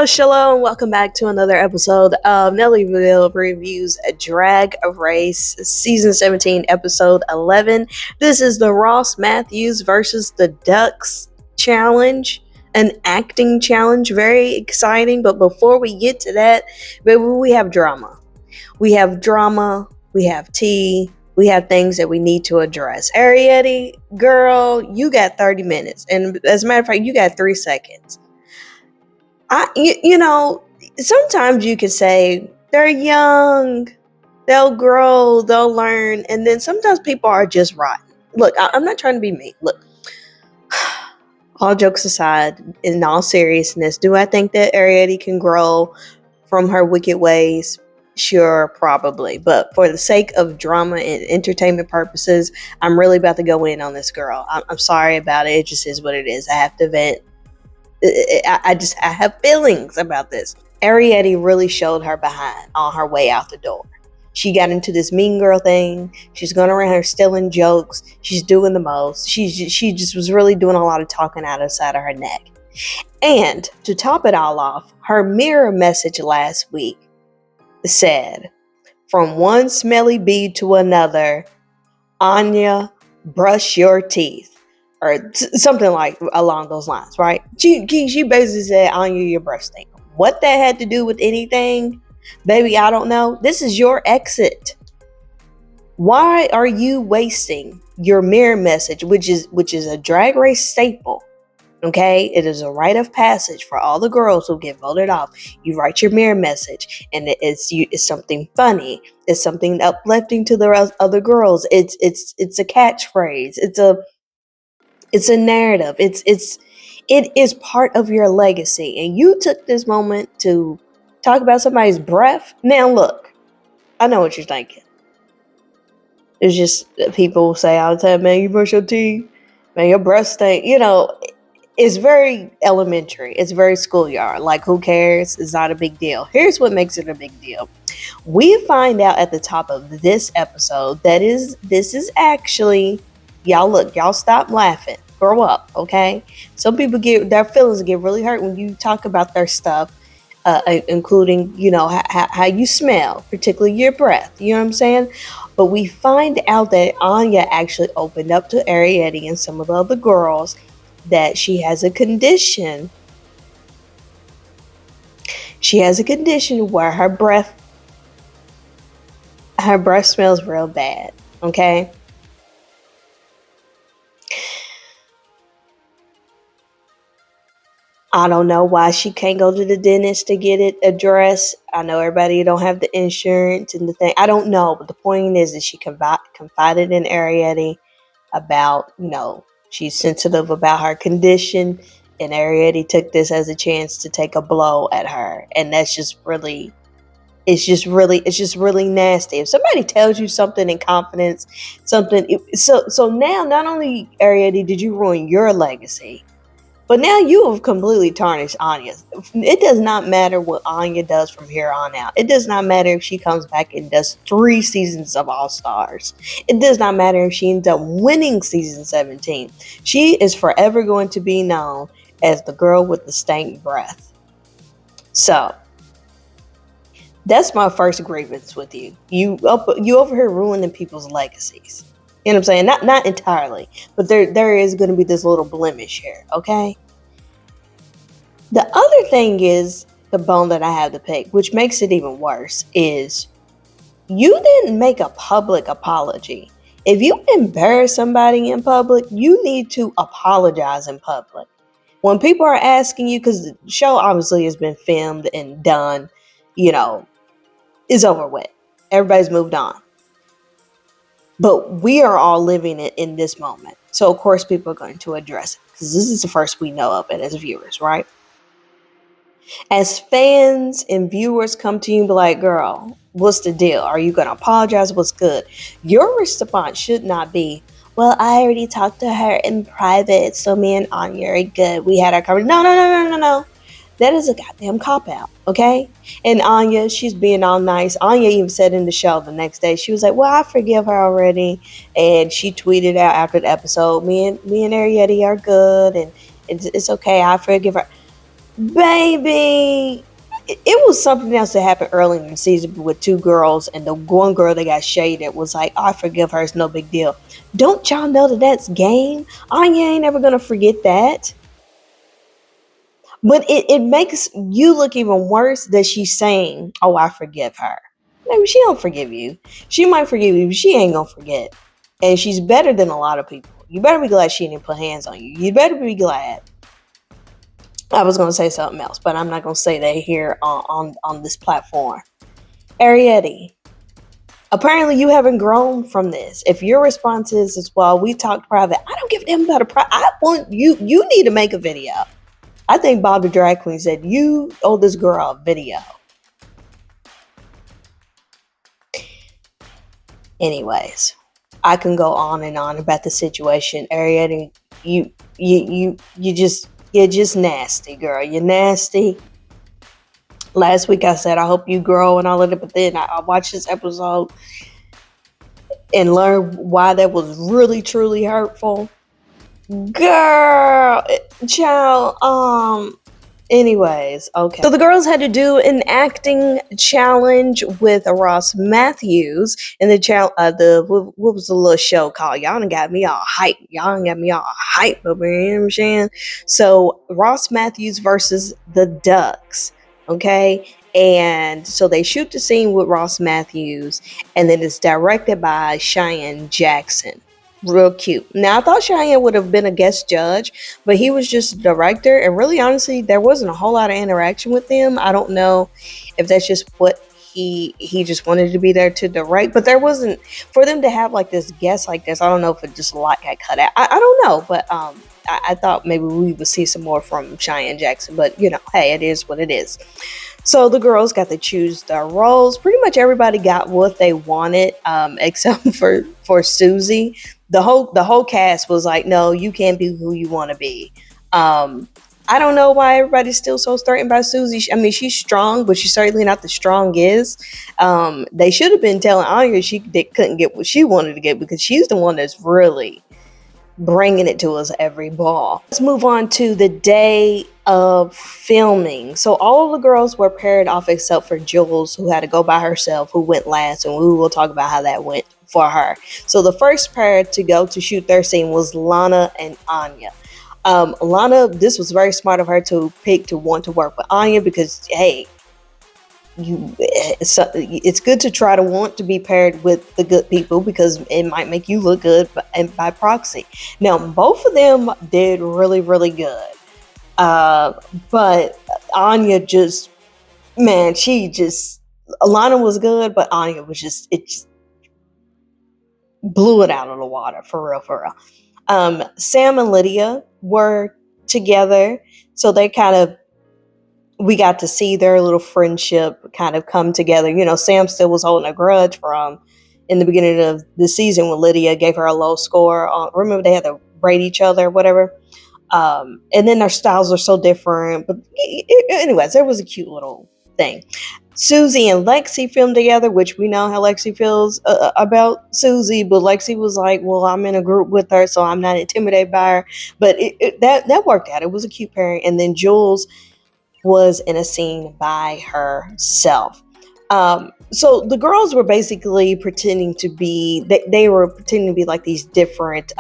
Shalom. Welcome back to another episode of Nellyvylle Reviews Drag Race Season 17, Episode 11. This is the Ross Matthews versus the Ducks challenge, an acting challenge. Very exciting, but before we get to that, baby, we have drama. We have tea, we have things that we need to address. Arrietty, girl, you got 30 minutes, and as a matter of fact, you got 3 seconds. Sometimes you can say they're young, they'll grow, they'll learn, and then sometimes people are just rotten. Look, I'm not trying to be mean. Look, all jokes aside, in all seriousness, do I think that Arrietty can grow from her wicked ways? Sure, probably. But for the sake of drama and entertainment purposes, I'm really about to go in on this girl. I'm sorry about it. It just is what it is. I have to vent. I have feelings about this. Arrietty really showed her behind on her way out the door. She got into this mean girl thing. She's going around her stealing jokes. She's doing the most. She just was really doing a lot of talking out of the side of her neck. And to top it all off, her mirror message last week said, "From one smelly bee to another, Onya, brush your teeth." Or something like along those lines, right? She basically said, "Onya, your breath stink." What that had to do with anything, baby, I don't know. This is your exit. Why are you wasting your mirror message, which is a drag race staple? Okay, it is a rite of passage for all the girls who get voted off. You write your mirror message, and it's something funny. It's something uplifting to the other girls. It's a catchphrase. It's a narrative. It is part of your legacy. And you took this moment to talk about somebody's breath. Now look, I know what you're thinking. It's just people say all the time, "Man, you brush your teeth. Man, your breath stink." It's very elementary. It's very schoolyard. Like, who cares? It's not a big deal. Here's what makes it a big deal. We find out at the top of this episode this is actually, y'all stop laughing. Grow up, okay? Some people their feelings get really hurt when you talk about their stuff, including, how you smell, particularly your breath. You know what I'm saying? But we find out that Onya actually opened up to Arrietty and some of the other girls that she has a condition. She has a condition where her breath smells real bad, okay? I don't know why she can't go to the dentist to get it addressed. I know everybody don't have the insurance and the thing. I don't know, but the point is that she confided in Arrietty about, she's sensitive about her condition, and Arrietty took this as a chance to take a blow at her, and that's just really, it's just really nasty. If somebody tells you something in confidence, so now not only Arrietty did you ruin your legacy, but now you have completely tarnished Onya. It does not matter what Onya does from here on out. It does not matter if she comes back and does 3 seasons of All Stars. It does not matter if she ends up winning season 17. She is forever going to be known as the girl with the stank breath. So that's my first grievance with you. You over here ruining people's legacies. You know what I'm saying? Not entirely, but there is going to be this little blemish here, okay? The other thing is, the bone that I have to pick, which makes it even worse, is you didn't make a public apology. If you embarrass somebody in public, you need to apologize in public. When people are asking you, because the show obviously has been filmed and done, is over with. Everybody's moved on. But we are all living it in this moment. So, of course, people are going to address it. Because this is the first we know of it as viewers, right? As fans and viewers come to you and be like, "Girl, what's the deal? Are you going to apologize? What's good?" Your response should not be, "Well, I already talked to her in private, so me and Onya are good. We had our conversation." No. That is a goddamn cop-out, okay? And Onya, she's being all nice. Onya even said in the show the next day, she was like, "Well, I forgive her already." And she tweeted out after the episode, me and Arrietty are good, and it's okay, I forgive her. Baby, it was something else that happened early in the season with two girls, and the one girl that got shaded was like, "I forgive her, it's no big deal." Don't y'all know that that's game? Anya ain't never gonna forget that. But it makes you look even worse that she's saying, "Oh, I forgive her." Maybe she don't forgive you. She might forgive you, but she ain't gonna forget. And she's better than a lot of people. You better be glad she didn't put hands on you. You better be glad. I was gonna say something else, but I'm not gonna say that here on this platform. Arrietty, apparently you haven't grown from this. If your response is as well, we talked private. I don't give a damn about a private. I want you. You need to make a video. I think Bob the drag queen said you owe this girl a video. Anyways, I can go on and on about the situation. Arrietty, you're just nasty, girl. You're nasty. Last week I said I hope you grow and all of that, but then I watched this episode and learned why that was really truly hurtful. Girl, child, anyways, okay. So the girls had to do an acting challenge with Ross Matthews, and what was the little show called? Y'all done got me all hype. Y'all done got me all hype over here, you know what I'm saying? So Ross Matthews versus the Ducks, okay? And so they shoot the scene with Ross Matthews, and then it's directed by Cheyenne Jackson. Real cute. Now I thought Cheyenne would have been a guest judge, but he was just a director, and really honestly there wasn't a whole lot of interaction with him. I don't know if that's just what he just wanted to be there to direct, but there wasn't for them to have like this guest like this. I don't know if it just a lot got cut out. I don't know, but I thought maybe we would see some more from Cheyenne Jackson, but you know, hey, it is what it is. So the girls got to choose their roles. Pretty much everybody got what they wanted, except for Susie. The whole cast was like, no, you can't be who you want to be. I don't know why everybody's still so threatened by Susie. I mean, she's strong, but she's certainly not the strongest. They should have been telling Onya couldn't get what she wanted to get, because she's the one that's really bringing it to us every ball. Let's move on to the day of filming. So all of the girls were paired off except for Jules, who had to go by herself, who went last, and we will talk about how that went for her. So the first pair to go to shoot their scene was Lana and Onya. Lana, this was very smart of her to pick to want to work with Onya, because hey, it's good to try to want to be paired with the good people, because it might make you look good and by proxy. Now both of them did really really good, but Onya just, man, Alana was good, but Onya was just blew it out of the water, for real. Sam and Lydia were together, so they we got to see their little friendship kind of come together. You know, Sam still was holding a grudge from in the beginning of the season when Lydia gave her a low score. Remember, they had to rate each other, whatever. And then their styles are so different. But anyways, there was a cute little thing. Susie and Lexi filmed together, which we know how Lexi feels about Susie, but Lexi was like, well, I'm in a group with her, so I'm not intimidated by her. But that worked out. It was a cute pairing. And then Jules was in a scene by herself. So the girls were basically pretending to be, they were pretending to be like these different,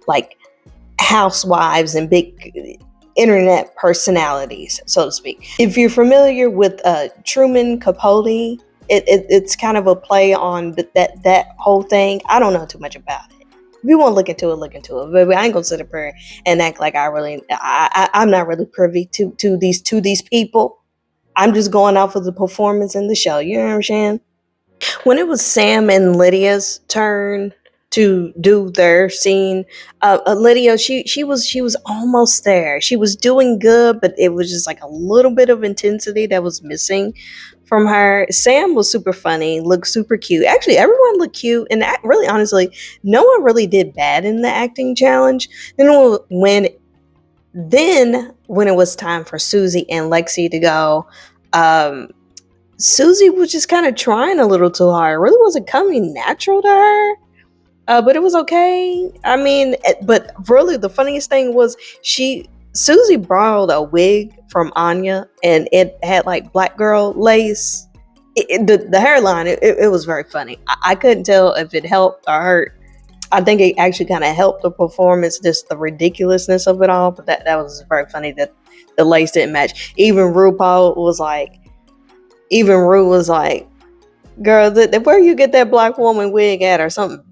like housewives and big internet personalities, so to speak. If you're familiar with Truman Capote, it's kind of a play on that whole thing. I don't know too much about it. If you want to look into it, look into it. But I ain't gonna sit up here and act like I'm not really privy to these people. I'm just going off of the performance in the show. You know what I'm saying? When it was Sam and Lydia's turn to do their scene, Lydia, she was almost there. She was doing good, but it was just like a little bit of intensity that was missing from her. Sam was super funny, looked super cute. Actually, everyone looked cute, and really, honestly, no one really did bad in the acting challenge. Then when it was time for Susie and Lexi to go, Susie was just kind of trying a little too hard. It really wasn't coming natural to her. But it was okay. I mean, but really the funniest thing was Susie borrowed a wig from Anya, and it had like black girl lace. The hairline, it was very funny. I couldn't tell if it helped or hurt. I think it actually kind of helped the performance, just the ridiculousness of it all. But that was very funny that the lace didn't match. Even Ru was like, girl, where you get that black woman wig at, or something.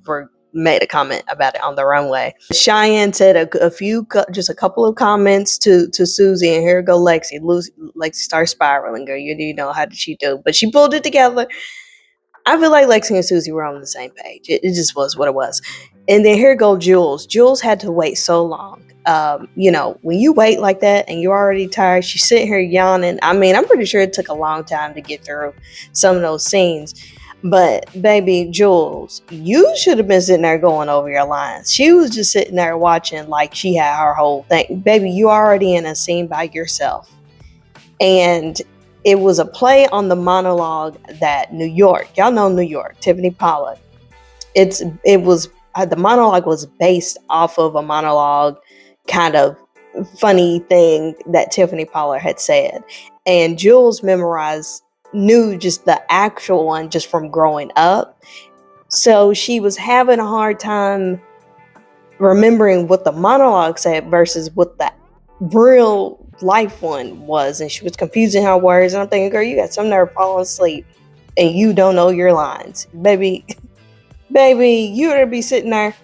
Made a comment about it on the runway. Cheyenne said just a couple of comments to Susie, and here go Lexi. Lexi starts spiraling. Girl, you know, how did she do? But she pulled it together. I feel like Lexi and Susie were on the same page. It just was what it was. And then here go Jules. Jules had to wait so long. You know, when you wait like that and you're already tired, she's sitting here yawning. I mean, I'm pretty sure it took a long time to get through some of those scenes. But baby Jules, you should have been sitting there going over your lines. She was just sitting there watching like she had her whole thing. Baby, you already in a scene by yourself. And it was a play on the monologue that New York, y'all know New York, Tiffany Pollard. The monologue was based off of a monologue kind of funny thing that Tiffany Pollard had said. And Jules knew just the actual one just from growing up. So she was having a hard time remembering what the monologue said versus what the real life one was. And she was confusing her words. And I'm thinking, girl, you got some nerve falling asleep and you don't know your lines. Baby, you ought to be sitting there.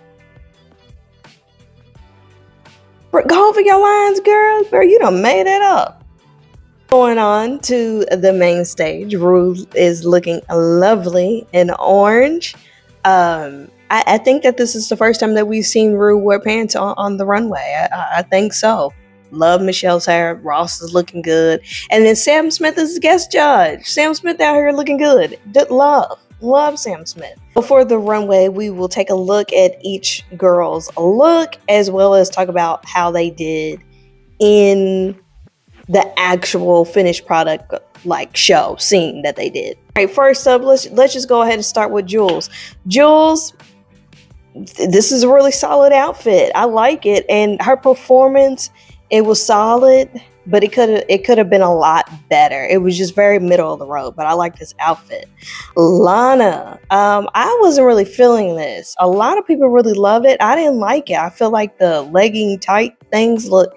Go over your lines, girl. Girl, you done made it up. Going on to the main stage, Ru is looking lovely in orange. I think that this is the first time that we've seen Ru wear pants on the runway. I think so. Love Michelle's hair. Ross is looking good. And then Sam Smith is guest judge. Sam Smith out here looking good. Love Sam Smith. Before the runway, we will take a look at each girl's look, as well as talk about how they did in the actual finished product, like show scene that they did. All right, first up, let's just go ahead and start with Jules. Jules, this is a really solid outfit. I like it, and her performance, it was solid, but it could have been a lot better. It was just very middle of the road, but I like this outfit. Lana, I wasn't really feeling this. A lot of people really loved it. I didn't like it. I feel like the legging tight things look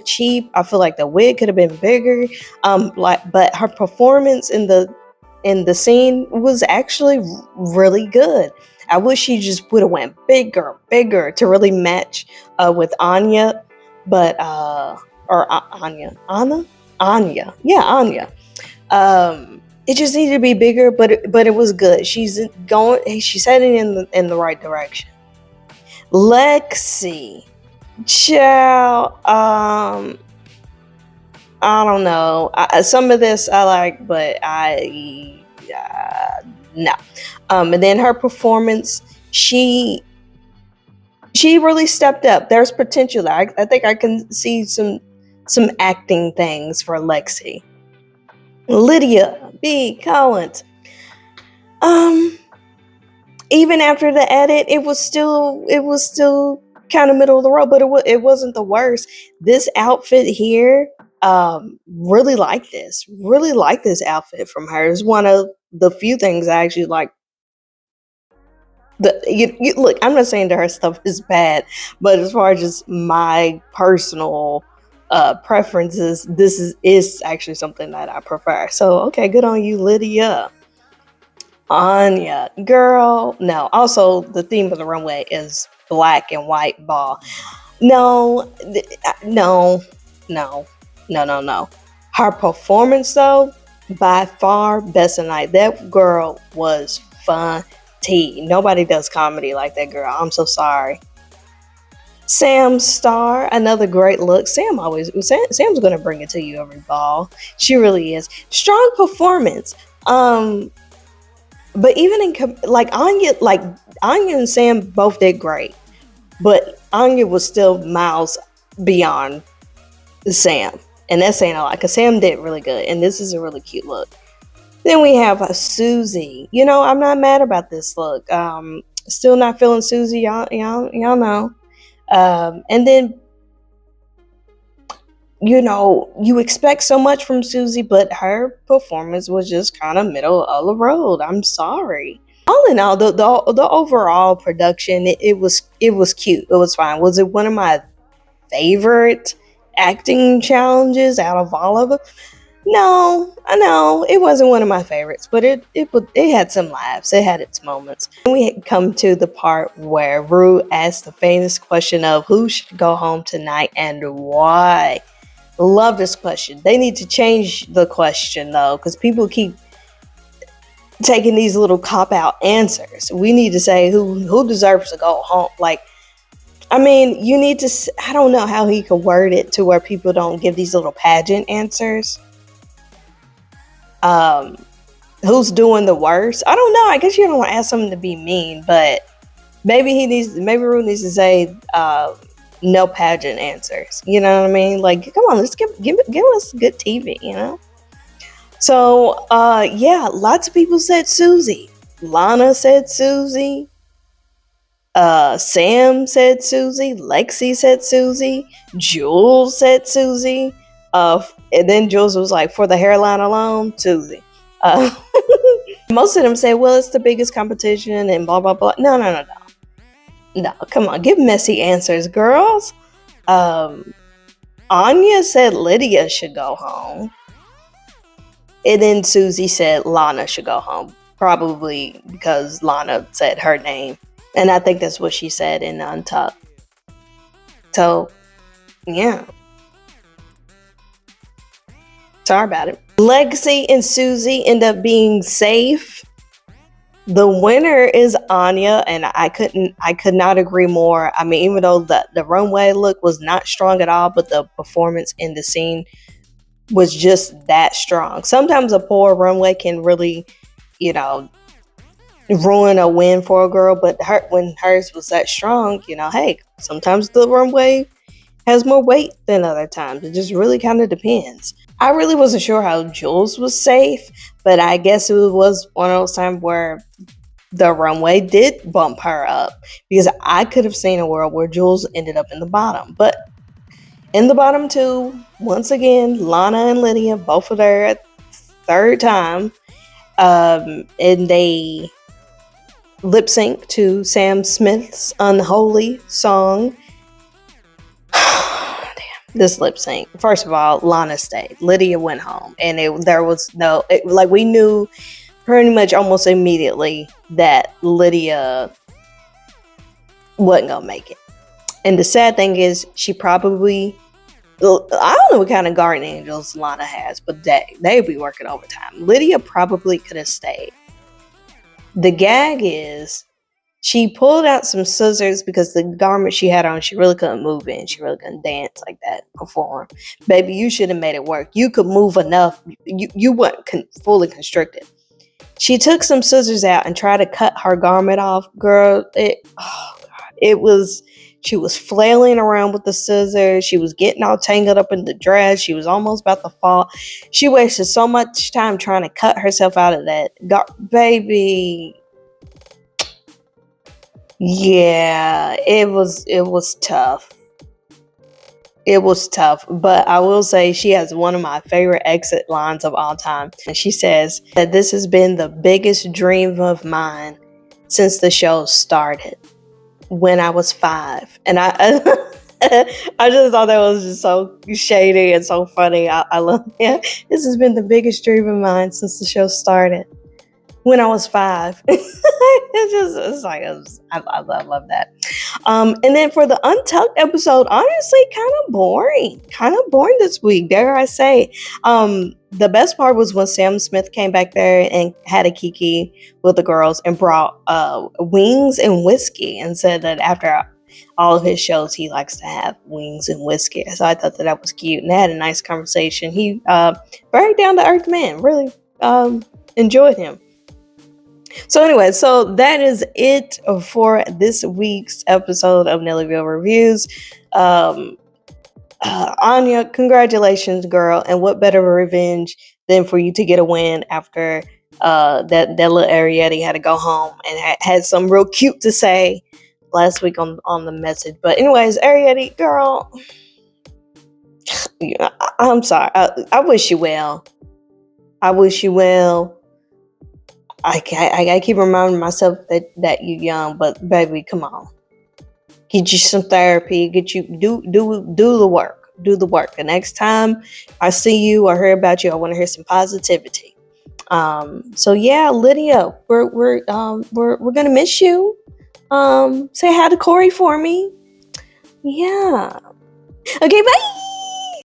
cheap. I feel like the wig could have been bigger. But her performance in the scene was actually really good. I wish she just would have went bigger to really match with Onya, but Anya. Yeah, Anya. It just needed to be bigger, but it was good. She's heading in the right direction. Lexi, child, I don't know. Some of this I like, but no. And then her performance, she really stepped up. There's potential there. I think I can see some acting things for Lexi. Lydia B. Collins. Even after the edit, it was still kind of middle of the road, but it wasn't the worst. This outfit here, really like this outfit from her. It's one of the few things I actually like. Look, I'm not saying that her stuff is bad, but as far as just my personal preferences, this is actually something that I prefer. So okay, good on you, Lydia. Onya, girl. No, also the theme of the runway is black and white ball. No. Her performance though, by far best of the night. That girl was funny. Nobody does comedy like that girl. I'm so sorry. Sam Star, another great look. Sam's gonna bring it to you every ball. She really is. Strong performance. But even Anya and Sam both did great, but Anya was still miles beyond Sam, and that's saying a lot because Sam did really good, and this is a really cute look. Then we have Susie. You know, I'm not mad about this look. Still not feeling Susie. Y'all know. And then you expect so much from Susie, but her performance was just kind of middle of the road. I'm sorry. All in all, the overall production, it was cute. It was fine. Was it one of my favorite acting challenges out of all of them? No, I know it wasn't one of my favorites, but it had some laughs. It had its moments. And we had come to the part where Rue asked the famous question of who should go home tonight and why. Love this question. They need to change the question though, because people keep taking these little cop out answers. We need to say who deserves to go home. Like, I mean, you need to. I don't know how he could word it to where people don't give these little pageant answers. Who's doing the worst? I don't know. I guess you don't want to ask someone to be mean, but maybe Rue needs to say no pageant answers. You know what I mean? Like, come on, let's give us good TV. So yeah, lots of people said Susie. Lana said Susie. Sam said Susie. Lexi said Susie. Jules said Susie. And then Jules was like, for the hairline alone, Susie. Most of them say, well, it's the biggest competition and blah, blah, blah. No. No, come on. Give messy answers, girls. Anya said Lydia should go home. And then Susie said Lana should go home. Probably because Lana said her name. And I think that's what she said in Untucked. So, yeah. Sorry about it. Lexi and Susie end up being safe. The winner is Anya, and I could not agree more. I mean, even though the runway look was not strong at all, but the performance in the scene was just that strong. Sometimes a poor runway can really, ruin a win for a girl, but when hers was that strong, hey, sometimes the runway has more weight than other times. It just really kind of depends. I really wasn't sure how Jules was safe, but I guess it was one of those times where the runway did bump her up, because I could have seen a world where Jules ended up in the bottom. But in the bottom two, once again, Lana and Lydia, both of their third time, and they lip sync to Sam Smith's Unholy song. This lip sync. First of all, Lana stayed. Lydia went home, and there was no, we knew pretty much almost immediately that Lydia wasn't gonna make it. And the sad thing is, she probably, I don't know what kind of guardian angels Lana has, but they'd be working overtime. Lydia probably could have stayed. The gag is, she pulled out some scissors because the garment she had on, she really couldn't move in. She really couldn't dance like that, perform. Baby, you should have made it work. You could move enough. You weren't fully constricted. She took some scissors out and tried to cut her garment off. Girl, she was flailing around with the scissors. She was getting all tangled up in the dress. She was almost about to fall. She wasted so much time trying to cut herself out of that. Baby. Yeah, it was tough. It was tough, but I will say she has one of my favorite exit lines of all time. And she says that this has been the biggest dream of mine since the show started, when I was 5. And I I just thought that was just so shady and so funny. I love it. This has been the biggest dream of mine since the show started, when I was 5. I love that. And then for the Untucked episode, honestly, kind of boring this week, dare I say. The best part was when Sam Smith came back there and had a kiki with the girls and brought wings and whiskey, and said that after all of his shows, he likes to have wings and whiskey. So I thought that was cute, and they had a nice conversation. He very down to earth man, really enjoyed him. So anyway, so that is it for this week's episode of Nellyvylle Reviews. Onya, congratulations, girl. And what better revenge than for you to get a win after that little Arrietty had to go home and had some real cute to say last week on the message. But anyways, Arrietty, girl, I'm sorry. I wish you well. I wish you well. I keep reminding myself that you're young, but baby, come on. Get you some therapy. Get you do the work. Do the work. The next time I see you or hear about you, I want to hear some positivity. So yeah, Lydia, we're gonna miss you. Say hi to Corey for me. Yeah. Okay, bye.